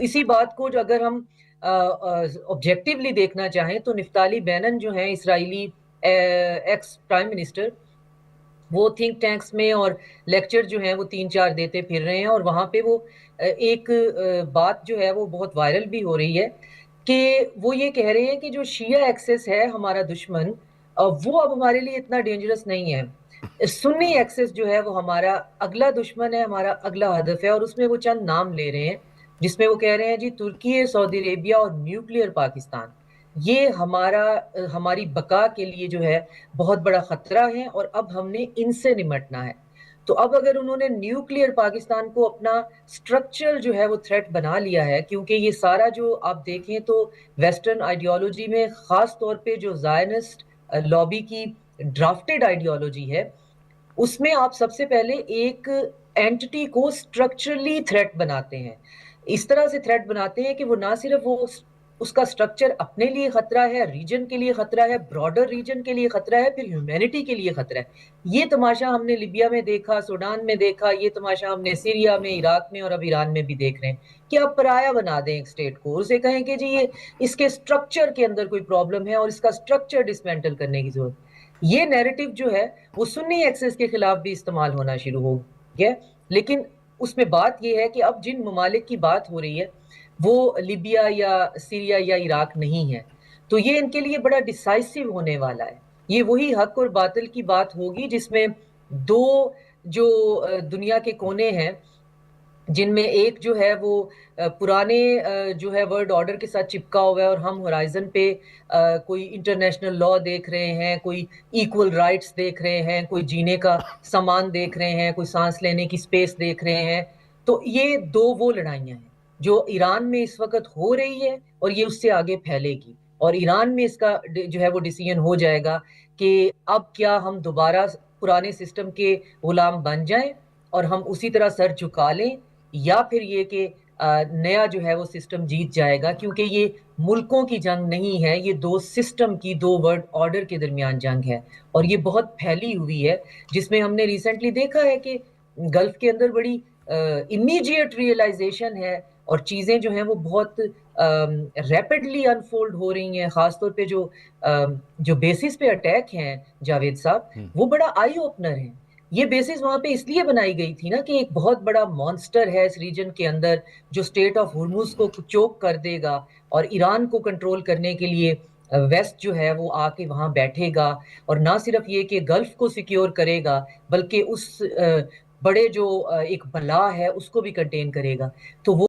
اسی بات کو جو اگر ہم آبجیکٹیولی دیکھنا چاہیں تو نفتالی بینن جو ہیں اسرائیلی ایکس پرائم منسٹر، وہ تھنک ٹینکس میں اور لیکچر جو ہیں وہ 3-4 دیتے پھر رہے ہیں، اور وہاں پہ وہ ایک بات جو ہے وہ بہت وائرل بھی ہو رہی ہے کہ وہ یہ کہہ رہے ہیں کہ جو شیعہ ایکسس ہے ہمارا دشمن، وہ اب ہمارے لیے اتنا ڈینجرس نہیں ہے، سنی ایکسس جو ہے وہ ہمارا اگلا دشمن ہے، ہمارا اگلا ہدف ہے، اور اس میں وہ چند نام لے رہے ہیں جس میں وہ کہہ رہے ہیں جی ترکی، سعودی عربیہ اور نیوکلیر پاکستان، یہ ہماری بقا کے لیے جو ہے بہت بڑا خطرہ ہے، اور اب ہم نے ان سے نمٹنا ہے۔ تو اب اگر انہوں نے نیوکلیر پاکستان کو اپنا سٹرکچر جو ہے وہ تھریٹ بنا لیا ہے، کیونکہ یہ سارا جو آپ دیکھیں تو ویسٹرن آئیڈیالوجی میں خاص طور پہ جو زائنسٹ لابی کی ڈرافٹڈ آئیڈیالوجی ہے، اس میں آپ سب سے پہلے ایک اینٹی کو سٹرکچرلی تھریٹ بناتے ہیں، اس طرح سے تھریٹ بناتے ہیں کہ وہ نہ صرف وہ اس کا سٹرکچر اپنے لیے خطرہ ہے، ریجن کے لیے خطرہ ہے، براڈر ریجن کے لیے خطرہ ہے، پھر ہیومینٹی کے لیے خطرہ ہے۔ یہ تماشا ہم نے لیبیا میں دیکھا، سوڈان میں دیکھا، یہ تماشا ہم نے سیریا میں، عراق میں اور اب ایران میں بھی دیکھ رہے ہیں کہ آپ پرایا بنا دیں ایک اسٹیٹ کو، اسے کہیں کہ جی یہ اس کے سٹرکچر کے اندر کوئی پرابلم ہے اور اس کا سٹرکچر ڈسمینٹل کرنے کی ضرورت۔ یہ نیریٹو جو ہے وہ سنی ایکسس کے خلاف بھی استعمال ہونا شروع ہو گیا، لیکن اس میں بات یہ ہے کہ اب جن ممالک کی بات ہو رہی ہے وہ لیبیا یا سیریا یا عراق نہیں ہے، تو یہ ان کے لیے بڑا ڈیسائسو ہونے والا ہے۔ یہ وہی حق اور باطل کی بات ہوگی جس میں دو جو دنیا کے کونے ہیں، جن میں ایک جو ہے وہ پرانے جو ہے ورلڈ آرڈر کے ساتھ چپکا ہوا ہے، اور ہم ہورائزن پہ کوئی انٹرنیشنل لا دیکھ رہے ہیں، کوئی ایکول رائٹس دیکھ رہے ہیں، کوئی جینے کا سامان دیکھ رہے ہیں، کوئی سانس لینے کی سپیس دیکھ رہے ہیں۔ تو یہ دو وہ لڑائیاں ہیں جو ایران میں اس وقت ہو رہی ہے، اور یہ اس سے آگے پھیلے گی، اور ایران میں اس کا جو ہے وہ ڈیسیژن ہو جائے گا کہ اب کیا ہم دوبارہ پرانے سسٹم کے غلام بن جائیں اور ہم اسی طرح سر جھکا لیں، یا پھر یہ کہ نیا جو ہے وہ سسٹم جیت جائے گا، کیونکہ یہ ملکوں کی جنگ نہیں ہے، یہ دو سسٹم کی، دو ورلڈ آرڈر کے درمیان جنگ ہے، اور یہ بہت پھیلی ہوئی ہے، جس میں ہم نے ریسنٹلی دیکھا ہے کہ گلف کے اندر بڑی امیجیٹ ریئلائزیشن ہے، اور چیزیں جو ہیں وہ بہت ریپڈلی انفولڈ ہو رہی ہیں، خاص طور پہ جو بیسس پہ اٹیک ہیں جاوید صاحب، وہ بڑا آئی اوپنر ہے۔ یہ بیسس وہاں پہ اس لیے بنائی گئی تھی نا کہ ایک بہت بڑا مانسٹر ہے اس ریجن کے اندر جو اسٹیٹ آف ہرمز کو چوک کر دے گا، اور ایران کو کنٹرول کرنے کے لیے ویسٹ جو ہے وہ آ کے وہاں بیٹھے گا، اور نہ صرف یہ کہ گلف کو سیکیور کرے گا بلکہ اس بڑے جو ایک بلا ہے اس کو بھی کنٹین کرے گا۔ تو وہ